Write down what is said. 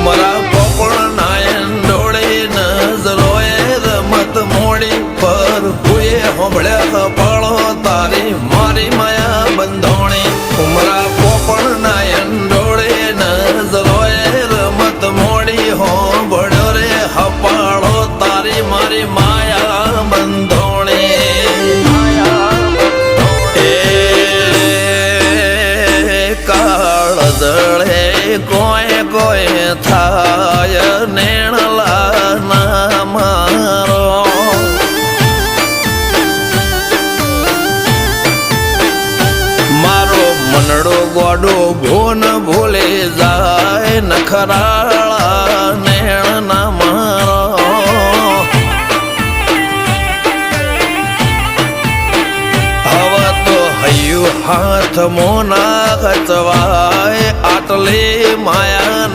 મારા પોપણ નાયન ડોળે નજરોએ રમત મોડી પર હુએ હોંભળ્યા પાળો તારી મારી માયા બંધોણી મારા પોપણ નાયન ડોળે નજરોએ રમત મોડી હોંભળ્યો રે હપાળો તારી મારી માયા બંધોણી કાળ દળે કોઈ કોઈ થાય નેણલા ના મારો મારો મનડો ગોડો ભૂન ભૂલે જાય નખરાળા નેણ ના મારો હવે તો હૈયું હાથ મોના ખચવાય આટલી માયા